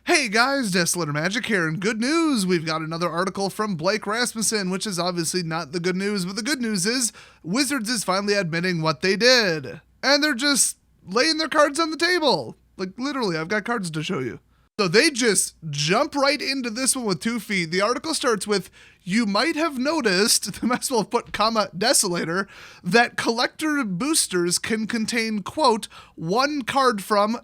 Hey guys, Desolator Magic here, and good news! We've got another article from Blake Rasmussen, which is obviously not the good news, but the good news is Wizards is finally admitting what they did. And they're just laying their cards on the table. Like, literally, I've got cards to show you. So they just jump right into this one with 2 feet. The article starts with, you might have noticed, they might as well have put comma Desolator, that collector boosters can contain, quote, one card from ...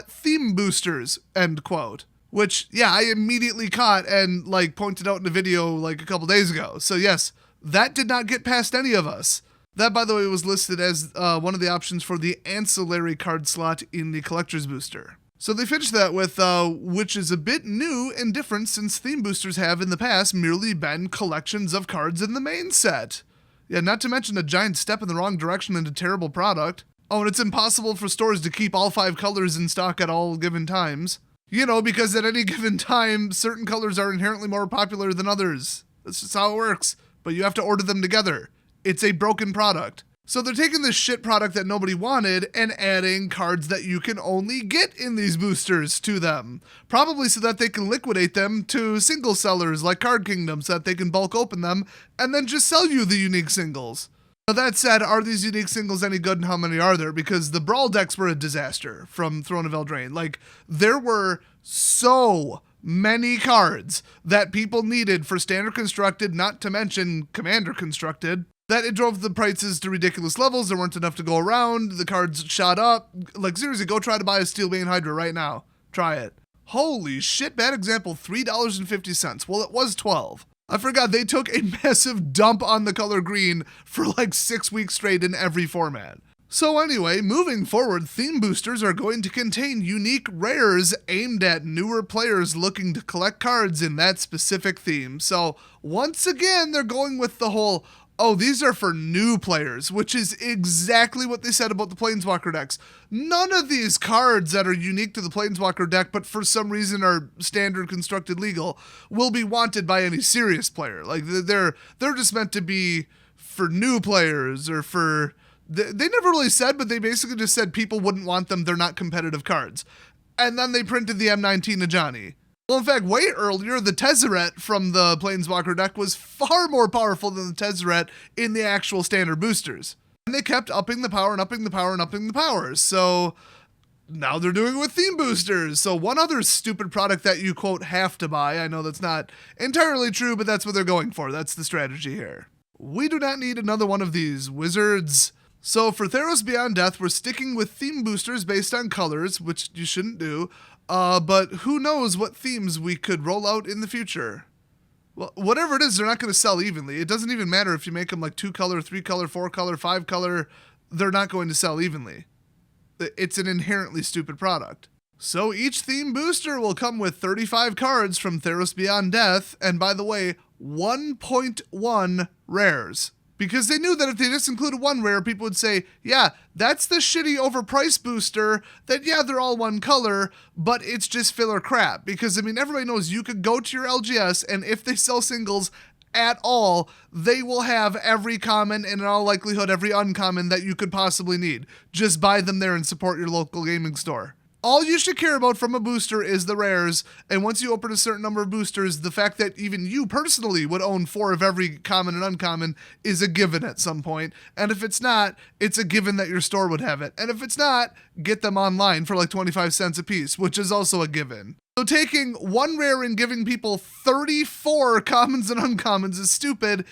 theme boosters, end quote. Which, yeah, I immediately caught and, pointed out in a video, a couple days ago. So yes, that did not get past any of us. That, by the way, was listed as one of the options for the ancillary card slot in the collector's booster. So they finished that with, which is a bit new and different since theme boosters have in the past merely been collections of cards in the main set. Yeah, not to mention a giant step in the wrong direction and a terrible product. Oh, and it's impossible for stores to keep all 5 colors in stock at all given times. You know, because at any given time, certain colors are inherently more popular than others. That's just how it works. But you have to order them together. It's a broken product. So they're taking this shit product that nobody wanted and adding cards that you can only get in these boosters to them. Probably so that they can liquidate them to single sellers like Card Kingdom so that they can bulk open them and then just sell you the unique singles. Now that said, are these unique singles any good and how many are there? Because the Brawl decks were a disaster from Throne of Eldraine. There were so many cards that people needed for Standard Constructed, not to mention Commander Constructed, that it drove the prices to ridiculous levels. There weren't enough to go around. The cards shot up. Seriously, go try to buy a Steelbane Hydra right now. Try it. Holy shit, bad example, $3.50. Well, it was $12. I forgot they took a massive dump on the color green for 6 weeks straight in every format. So anyway, moving forward, theme boosters are going to contain unique rares aimed at newer players looking to collect cards in that specific theme. So once again, they're going with the whole, oh, these are for new players, which is exactly what they said about the Planeswalker decks. None of these cards that are unique to the Planeswalker deck, but for some reason are Standard Constructed legal, will be wanted by any serious player. They're just meant to be for new players or for... They never really said, but they basically just said people wouldn't want them. They're not competitive cards. And then they printed the M19 Ajani. Well, in fact, way earlier, the Tezzeret from the Planeswalker deck was far more powerful than the Tezzeret in the actual standard boosters. And they kept upping the power and upping the power and upping the power. So now they're doing it with theme boosters. So one other stupid product that you, quote, have to buy. I know that's not entirely true, but that's what they're going for. That's the strategy here. We do not need another one of these, Wizards. So for Theros Beyond Death, we're sticking with theme boosters based on colors, which you shouldn't do. But who knows what themes we could roll out in the future. Well, whatever it is, they're not going to sell evenly. It doesn't even matter if you make them 2 color, 3 color, 4 color, 5 color. They're not going to sell evenly. It's an inherently stupid product. So each theme booster will come with 35 cards from Theros Beyond Death. And by the way, 1.1 rares. Because they knew that if they just included 1 rare, people would say, yeah, that's the shitty overpriced booster that, yeah, they're all 1 color, but it's just filler crap. Because, everybody knows you could go to your LGS, and if they sell singles at all, they will have every common and in all likelihood every uncommon that you could possibly need. Just buy them there and support your local gaming store. All you should care about from a booster is the rares, and once you open a certain number of boosters, the fact that even you personally would own 4 of every common and uncommon is a given at some point, and if it's not, it's a given that your store would have it, and if it's not, get them online for 25 cents a piece, which is also a given. So taking 1 rare and giving people 34 commons and uncommons is stupid.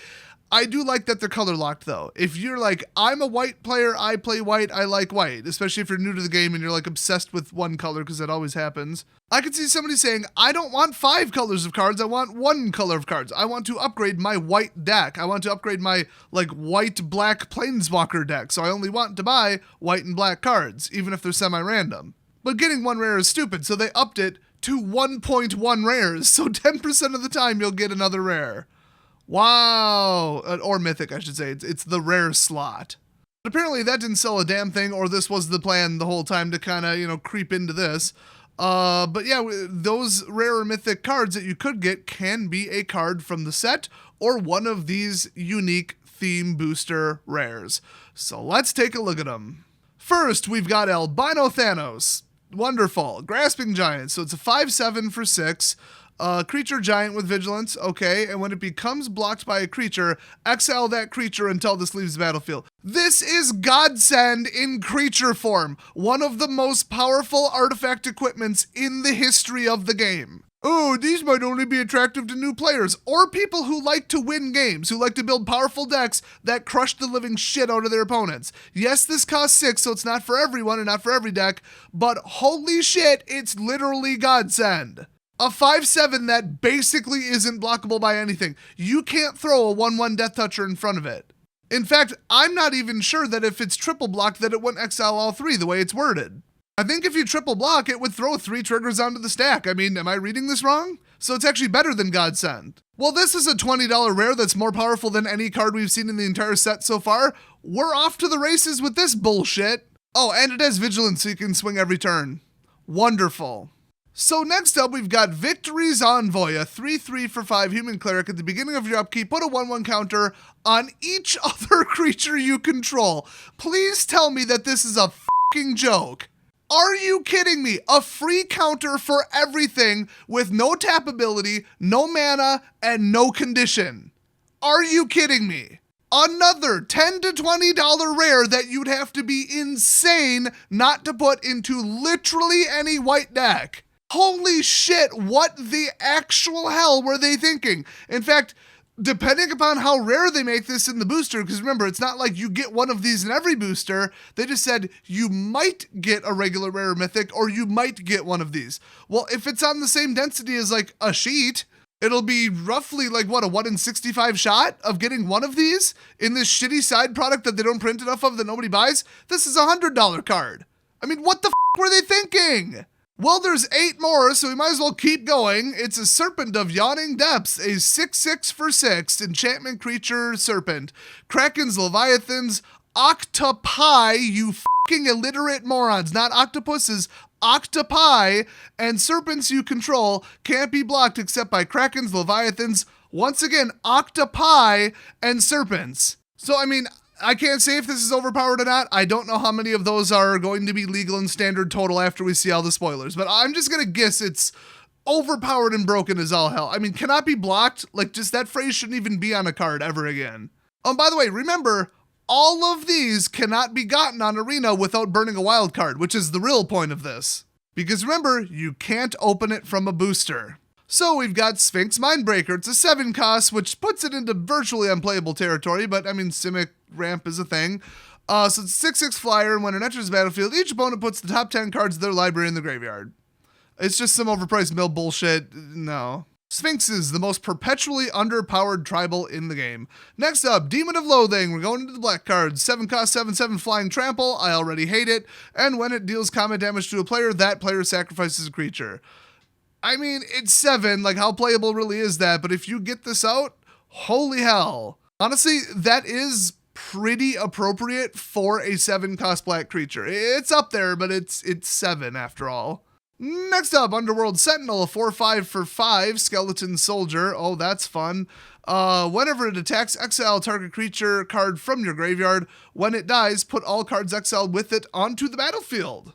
I do like that they're color locked though. If you're I'm a white player, I play white, I like white, especially if you're new to the game and you're obsessed with 1 color, because that always happens. I could see somebody saying, I don't want 5 colors of cards, I want 1 color of cards. I want to upgrade my white deck. I want to upgrade my white-black Planeswalker deck, so I only want to buy white and black cards, even if they're semi-random. But getting 1 rare is stupid, so they upped it to 1.1 rares, so 10% of the time you'll get another rare. Wow! Or mythic, I should say. It's the rare slot. But apparently that didn't sell a damn thing, or this was the plan the whole time to kind of, creep into this. But yeah, those rare or mythic cards that you could get can be a card from the set, or one of these unique theme booster rares. So let's take a look at them. First, we've got Albino Thanos. Wonderful. Grasping Giant. So it's a 5/7 for 6. Creature giant with vigilance, okay, and when it becomes blocked by a creature, exile that creature until this leaves the battlefield. This is Godsend in creature form, one of the most powerful artifact equipments in the history of the game. Oh, these might only be attractive to new players, or people who like to win games, who like to build powerful decks that crush the living shit out of their opponents. Yes, this costs 6, so it's not for everyone and not for every deck, but holy shit, it's literally Godsend. A 5/7 that basically isn't blockable by anything. You can't throw a 1/1 Death Toucher in front of it. In fact, I'm not even sure that if it's triple blocked that it wouldn't exile all 3 the way it's worded. I think if you triple block, it would throw 3 triggers onto the stack. I mean, am I reading this wrong? So it's actually better than Godsend. Well, this is a $20 rare that's more powerful than any card we've seen in the entire set so far. We're off to the races with this bullshit. Oh, and it has Vigilance so you can swing every turn. Wonderful. So next up, we've got Victory's Envoy, a 3/3 for 5 human cleric. At the beginning of your upkeep, put a 1/1 counter on each other creature you control. Please tell me that this is a fucking joke. Are you kidding me? A free counter for everything with no tap ability, no mana, and no condition. Are you kidding me? Another $10 to $20 rare that you'd have to be insane not to put into literally any white deck. Holy shit, what the actual hell were they thinking? In fact, depending upon how rare they make this in the booster, because remember, it's not like you get one of these in every booster. They just said you might get a regular rare mythic or you might get one of these. Well, if it's on the same density as like a sheet, it'll be roughly like what, a 1 in 65 shot of getting one of these in this shitty side product that they don't print enough of that nobody buys. This is a $100 card. I mean, what the were they thinking? Well, there's 8 more, so we might as well keep going. It's a Serpent of Yawning Depths, a 6/6 for 6 enchantment creature serpent. Krakens, Leviathans, Octopi, you fucking illiterate morons, not octopuses, octopi, and serpents you control can't be blocked except by Krakens, Leviathans, once again, octopi, and serpents. So, I mean, I can't say if this is overpowered or not. I don't know how many of those are going to be legal and standard total after we see all the spoilers, but I'm just going to guess it's overpowered and broken as all hell. I mean, cannot be blocked. Like, just that phrase shouldn't even be on a card ever again. Oh, by the way, remember, all of these cannot be gotten on Arena without burning a wild card, which is the real point of this. Because remember, you can't open it from a booster. So we've got Sphinx Mindbreaker. It's a 7 cost, which puts it into virtually unplayable territory, but I mean, Simic ramp is a thing. So it's a 6/6 flyer, and when it enters the battlefield, each opponent puts the top 10 cards of their library in the graveyard. It's just some overpriced mill bullshit. No. Sphinx is the most perpetually underpowered tribal in the game. Next up, Demon of Loathing. We're going into the black cards. 7 cost, 7/7 flying trample. I already hate it. And when it deals combat damage to a player, that player sacrifices a creature. I mean, it's 7, like how playable really is that? But if you get this out, holy hell. Honestly, that is pretty appropriate for a 7 cost black creature. It's up there, but it's 7 after all. Next up, Underworld Sentinel, a 4/5 for 5, Skeleton Soldier. Oh, that's fun. Whenever it attacks, exile target creature card from your graveyard. When it dies, put all cards exiled with it onto the battlefield.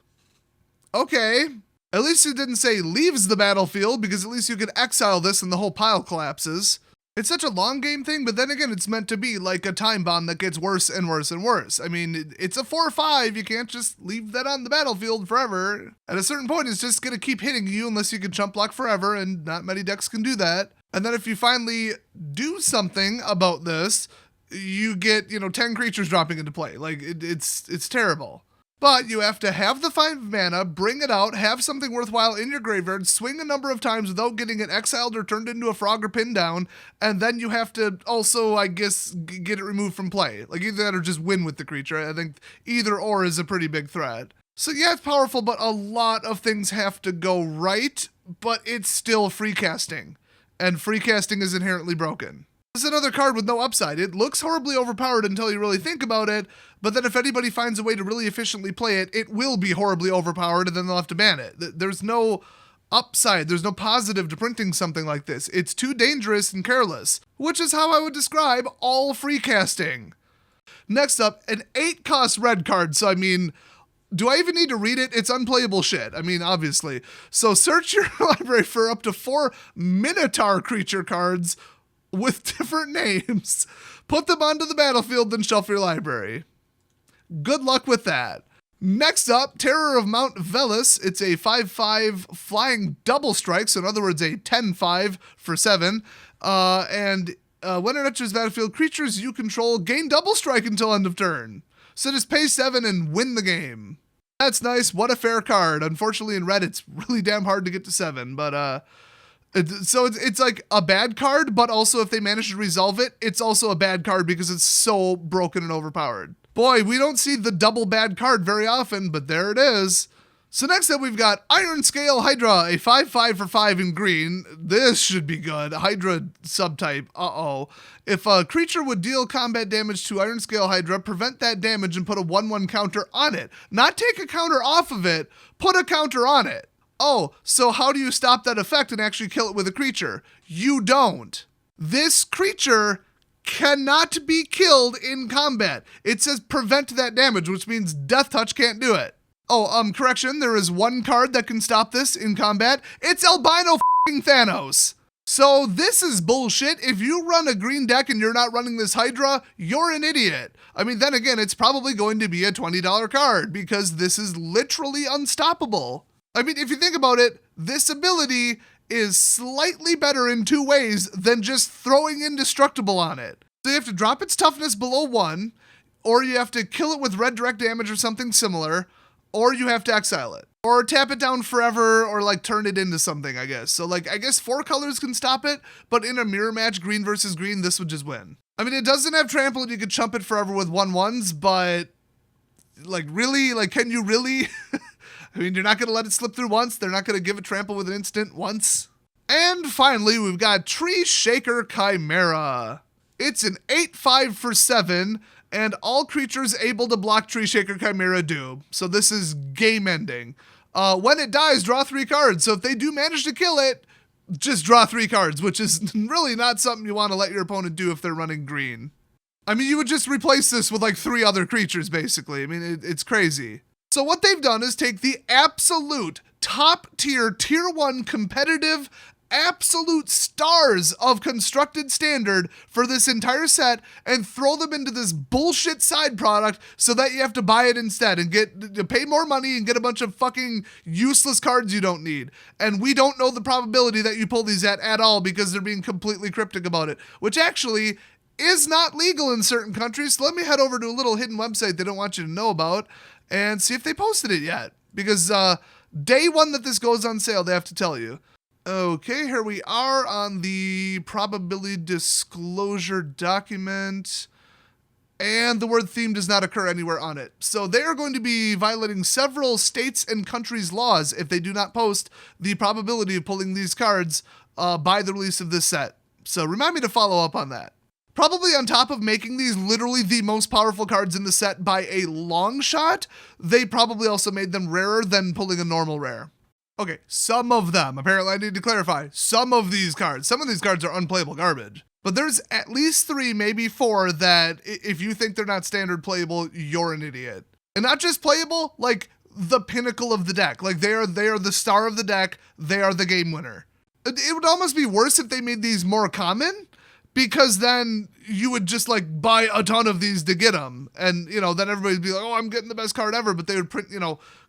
Okay. At least it didn't say leaves the battlefield, because at least you could exile this and the whole pile collapses. It's such a long game thing, but then again, it's meant to be like a time bomb that gets worse and worse and worse. I mean, it's a 4/5. You can't just leave that on the battlefield forever. At a certain point, it's just going to keep hitting you unless you can chump block forever, and not many decks can do that. And then if you finally do something about this, you get, 10 creatures dropping into play. Like, it's terrible. But you have to have the 5 mana, bring it out, have something worthwhile in your graveyard, swing a number of times without getting it exiled or turned into a frog or pinned down, and then you have to also, I guess, get it removed from play. Like, either that or just win with the creature. I think either or is a pretty big threat. So yeah, it's powerful, but a lot of things have to go right, but it's still free casting. And free casting is inherently broken. This is another card with no upside. It looks horribly overpowered until you really think about it, but then if anybody finds a way to really efficiently play it, it will be horribly overpowered, and then they'll have to ban it. There's no upside. There's no positive to printing something like this. It's too dangerous and careless, which is how I would describe all free casting. Next up, an 8 cost red card. So I mean, Do I even need to read it? It's unplayable shit. I mean, obviously. So search your library for up to 4 Minotaur creature cards with different names. Put them onto the battlefield, then shuffle your library. Good luck with that. Next up, Terror of Mount Velis. It's a 5/5 flying double strike, so in other words, a 10/5 for 7. When it enters the battlefield, creatures you control gain double strike until end of turn. So just pay 7 and win the game. That's nice. What a fair card. Unfortunately, in red, it's really damn hard to get to 7. But it's like a bad card, but also if they manage to resolve it, it's also a bad card because it's so broken and overpowered. Boy, we don't see the double bad card very often, but there it is. So next up, we've got Iron Scale Hydra, a 5/5 for 5 in green. This should be good. Hydra subtype. Uh-oh. If a creature would deal combat damage to Iron Scale Hydra, prevent that damage and put a 1/1 counter on it. Not take a counter off of it, put a counter on it. Oh, so how do you stop that effect and actually kill it with a creature? You don't. This creature cannot be killed in combat. It says prevent that damage, which means Death Touch can't do it. Oh, correction, there is one card that can stop this in combat. It's Albino f***ing Thanos. So this is bullshit. If you run a green deck and you're not running this Hydra, you're an idiot. I mean, then again, it's probably going to be a $20 card because this is literally unstoppable. I mean, if you think about it, this ability is slightly better in 2 ways than just throwing Indestructible on it. So you have to drop its toughness below 1, or you have to kill it with red direct damage or something similar, or you have to exile it. Or tap it down forever, or like turn it into something, I guess. So like, I guess 4 colors can stop it, but in a mirror match, green versus green, this would just win. I mean, it doesn't have trample and you could chump it forever with 1/1s, but like really, like can you really? I mean, you're not gonna let it slip through once. They're not gonna give it trample with an instant once. And finally, we've got Tree Shaker Chimera. It's an 8/5 for 7, and all creatures able to block Tree Shaker Chimera do. So this is game ending. When it dies, draw 3 cards. So if they do manage to kill it, just draw 3 cards, which is really not something you want to let your opponent do if they're running green. I mean, you would just replace this with like 3 other creatures, basically. I mean, it's crazy. So what they've done is take the absolute top tier, tier 1 competitive absolute stars of constructed standard for this entire set and throw them into this bullshit side product so that you have to buy it instead and pay more money and get a bunch of fucking useless cards you don't need. And we don't know the probability that you pull these at all because they're being completely cryptic about it, which actually is not legal in certain countries. So let me head over to a little hidden website they don't want you to know about and see if they posted it yet, because day 1 that this goes on sale, they have to tell you. Okay, here we are on the probability disclosure document, and the word theme does not occur anywhere on it. So they are going to be violating several states and countries' laws if they do not post the probability of pulling these cards by the release of this set. So remind me to follow up on that. Probably on top of making these literally the most powerful cards in the set by a long shot, they probably also made them rarer than pulling a normal rare. Okay, some of them. Apparently I need to clarify. Some of these cards are unplayable garbage. But there's at least 3, maybe 4 that if you think they're not standard playable, you're an idiot. And not just playable, like the pinnacle of the deck. Like they are the star of the deck. They are the game winner. It would almost be worse if they made these more common, because then you would just like buy a ton of these to get them. And, then everybody'd be like, oh, I'm getting the best card ever. But they would print,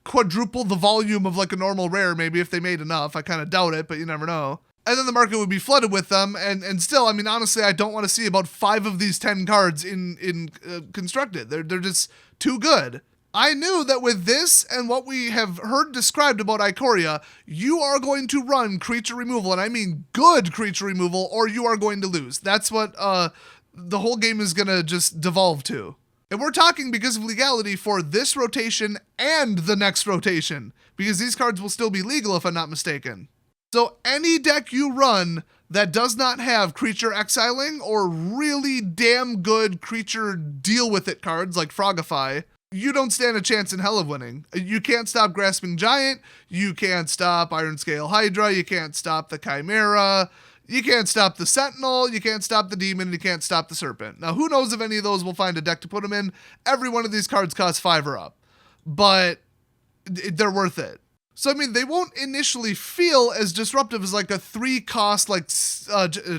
quadruple the volume of like a normal rare, maybe if they made enough. I kind of doubt it, but you never know. And then the market would be flooded with them. And still, I mean, honestly, I don't want to see about 5 of these 10 cards in constructed. They're just too good. I knew that with this and what we have heard described about Ikoria, you are going to run creature removal, and I mean good creature removal, or you are going to lose. That's what the whole game is going to just devolve to. And we're talking because of legality for this rotation and the next rotation, because these cards will still be legal if I'm not mistaken. So any deck you run that does not have creature exiling or really damn good creature deal with it cards like Frogify, you don't stand a chance in hell of winning. You can't stop Grasping Giant, you can't stop Iron Scale Hydra, you can't stop the Chimera, you can't stop the Sentinel, you can't stop the Demon, you can't stop the Serpent. Now, who knows if any of those will find a deck to put them in. Every one of these cards costs 5 or up. But they're worth it. So, I mean, they won't initially feel as disruptive as like a 3-cost like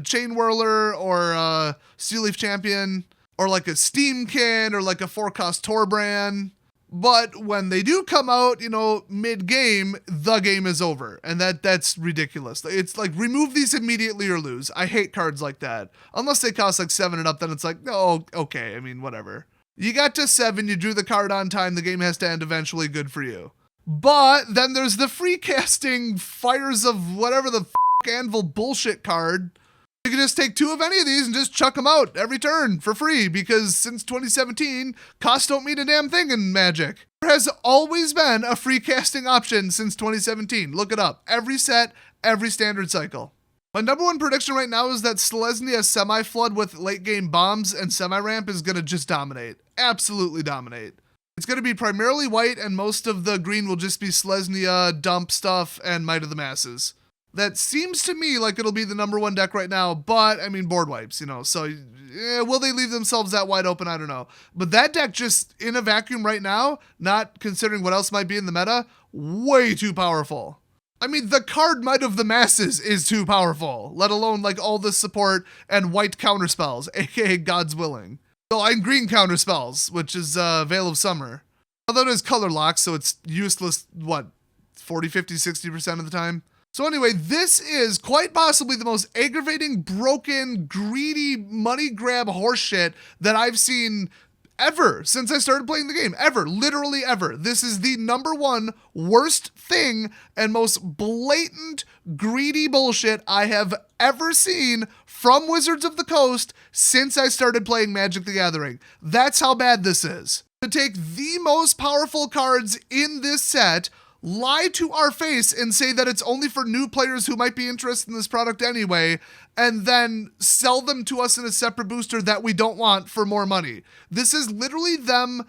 Chain Whirler or Steel Leaf Champion or like a Steamkin or like a 4-cost Torbran. But when they do come out, mid-game, the game is over. And that's ridiculous. It's like, remove these immediately or lose. I hate cards like that. Unless they cost like 7 and up, then it's like, oh, okay, I mean, whatever. You got to 7, you drew the card on time, the game has to end eventually, good for you. But then there's the free casting Fires of whatever the Anvil bullshit card. You can just take 2 of any of these and just chuck them out every turn for free, because since 2017, costs don't mean a damn thing in Magic. There has always been a free casting option since 2017. Look it up. Every set, every standard cycle. My number 1 prediction right now is that Selesnya Semi-Flood with late game bombs and Semi-Ramp is going to just dominate. Absolutely dominate. It's going to be primarily white, and most of the green will just be Selesnya, dump stuff, and Might of the Masses. That seems to me like it'll be the number 1 deck right now, but, I mean, board wipes, so will they leave themselves that wide open? I don't know. But that deck just, in a vacuum right now, not considering what else might be in the meta, way too powerful. I mean, the card Might of the Masses is too powerful, let alone, like, all the support and white counterspells, aka God's Willing. Oh, and green counterspells, which is Veil of Summer. Although it is color locked, so it's useless, 40, 50, 60% of the time? So anyway, this is quite possibly the most aggravating, broken, greedy, money grab horseshit that I've seen ever since I started playing the game. Ever. Literally ever. This is the number 1 worst thing and most blatant, greedy bullshit I have ever seen from Wizards of the Coast since I started playing Magic the Gathering. That's how bad this is. To take the most powerful cards in this set, lie to our face and say that it's only for new players who might be interested in this product anyway, and then sell them to us in a separate booster that we don't want for more money. This is literally them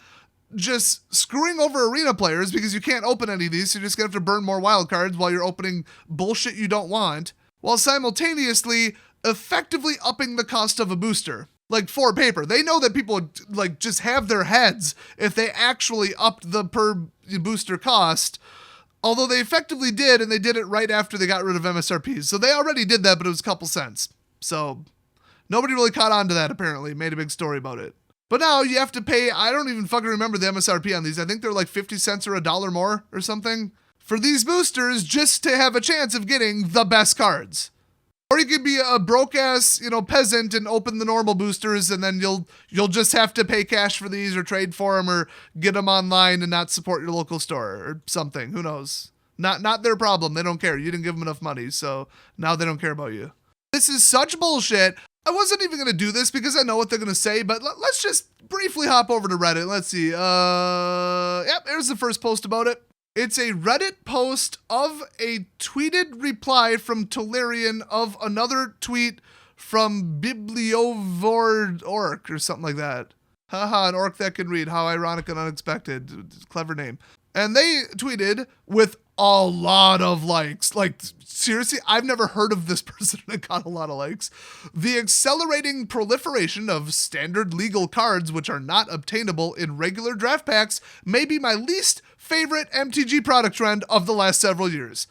just screwing over arena players because you can't open any of these, so you're just gonna have to burn more wild cards while you're opening bullshit you don't want, while simultaneously effectively upping the cost of a booster. Like, for paper. They know that people would, like, just have their heads if they actually upped the per booster cost. Although they effectively did, and they did it right after they got rid of MSRPs. So they already did that, but it was a couple cents. So nobody really caught on to that, apparently. Made a big story about it. But now you have to pay, I don't even fucking remember the MSRP on these. I think they're like 50 cents or $1 more or something for these boosters just to have a chance of getting the best cards. Or you could be a broke-ass, peasant and open the normal boosters, and then you'll just have to pay cash for these or trade for them or get them online and not support your local store or something. Who knows? Not their problem. They don't care. You didn't give them enough money, so now they don't care about you. This is such bullshit. I wasn't even going to do this because I know what they're going to say, but let's just briefly hop over to Reddit. Let's see. Yep, there's the first post about it. It's a Reddit post of a tweeted reply from Tolarian of another tweet from Bibliovord Orc or something like that. Haha, an orc that can read. How ironic and unexpected. Clever name. And they tweeted with a lot of likes. Like, seriously, I've never heard of this person that got a lot of likes. The accelerating proliferation of standard legal cards which are not obtainable in regular draft packs may be my least favorite MTG product trend of the last several years.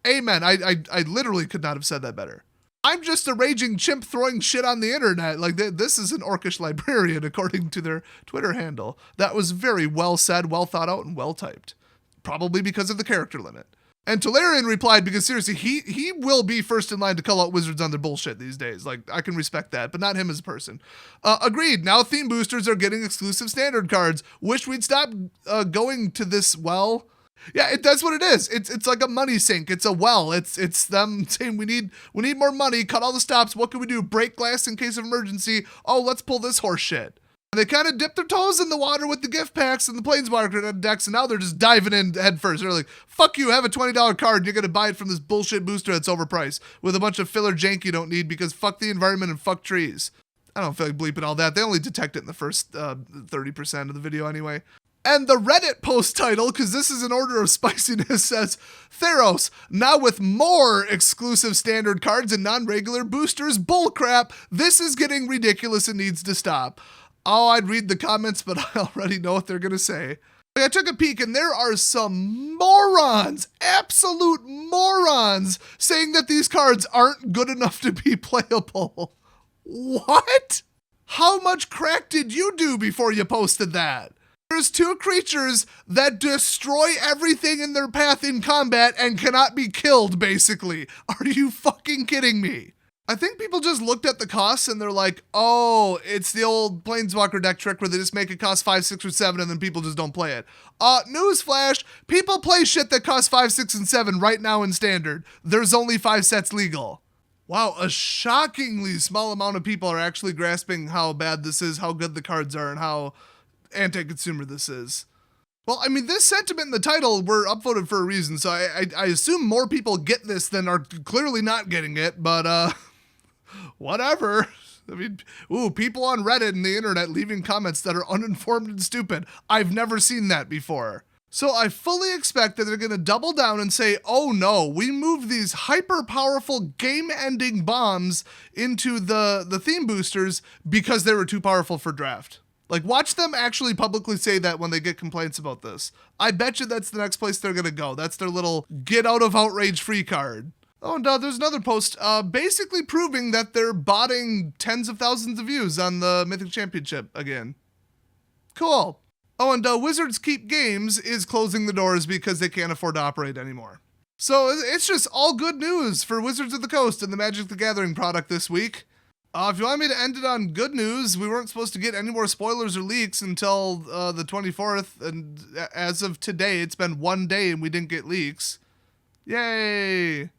Amen. I literally could not have said that better. I'm just a raging chimp throwing shit on the internet. Like, this is an orcish librarian, according to their Twitter handle. That was very well said, well thought out, and well typed. Probably because of the character limit. And Tolarian replied because, seriously, he will be first in line to call out Wizards on their bullshit these days. Like, I can respect that, but not him as a person. Agreed. Now theme boosters are getting exclusive standard cards. Wish we'd stop going to this well. Yeah, that's what it is. It's like a money sink. It's a well. It's them saying we need more money. Cut all the stops. What can we do? Break glass in case of emergency. Oh, let's pull this horse shit. And they kind of dipped their toes in the water with the gift packs and the Planeswalker decks, and now they're just diving in head first. They're like, fuck you, have a $20 card, and you're going to buy it from this bullshit booster that's overpriced with a bunch of filler jank you don't need because fuck the environment and fuck trees. I don't feel like bleeping all that. They only detect it in the first 30% of the video anyway. And the Reddit post title, because this is an order of spiciness, says, Theros, now with more exclusive standard cards and non-regular boosters, bullcrap. This is getting ridiculous and needs to stop. Oh, I'd read the comments, but I already know what they're going to say. I took a peek and there are some morons, absolute morons, saying that these cards aren't good enough to be playable. What? How much crack did you do before you posted that? There's 2 creatures that destroy everything in their path in combat and cannot be killed, basically. Are you fucking kidding me? I think people just looked at the costs and they're like, oh, it's the old Planeswalker deck trick where they just make it cost 5, 6, or 7 and then people just don't play it. Newsflash, people play shit that costs 5, 6, and 7 right now in Standard. There's only 5 sets legal. Wow, a shockingly small amount of people are actually grasping how bad this is, how good the cards are, and how anti-consumer this is. Well, I mean, this sentiment in the title were upvoted for a reason, so I assume more people get this than are clearly not getting it, but whatever. I mean, people on Reddit and the internet leaving comments that are uninformed and stupid. I've never seen that before. So I fully expect that they're going to double down and say, oh no, we moved these hyper-powerful game-ending bombs into the theme boosters because they were too powerful for draft. Like, watch them actually publicly say that when they get complaints about this. I bet you that's the next place they're going to go. That's their little get out of outrage free card. Oh, and there's another post basically proving that they're botting tens of thousands of views on the Mythic Championship again. Cool. Oh, and Wizards Keep Games is closing the doors because they can't afford to operate anymore. So it's just all good news for Wizards of the Coast and the Magic the Gathering product this week. If you want me to end it on good news, we weren't supposed to get any more spoilers or leaks until the 24th, and as of today, it's been 1 day and we didn't get leaks. Yay!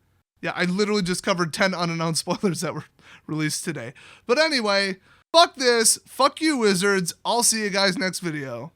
Yeah, I literally just covered 10 unannounced spoilers that were released today. But anyway, fuck this, fuck you Wizards, I'll see you guys next video.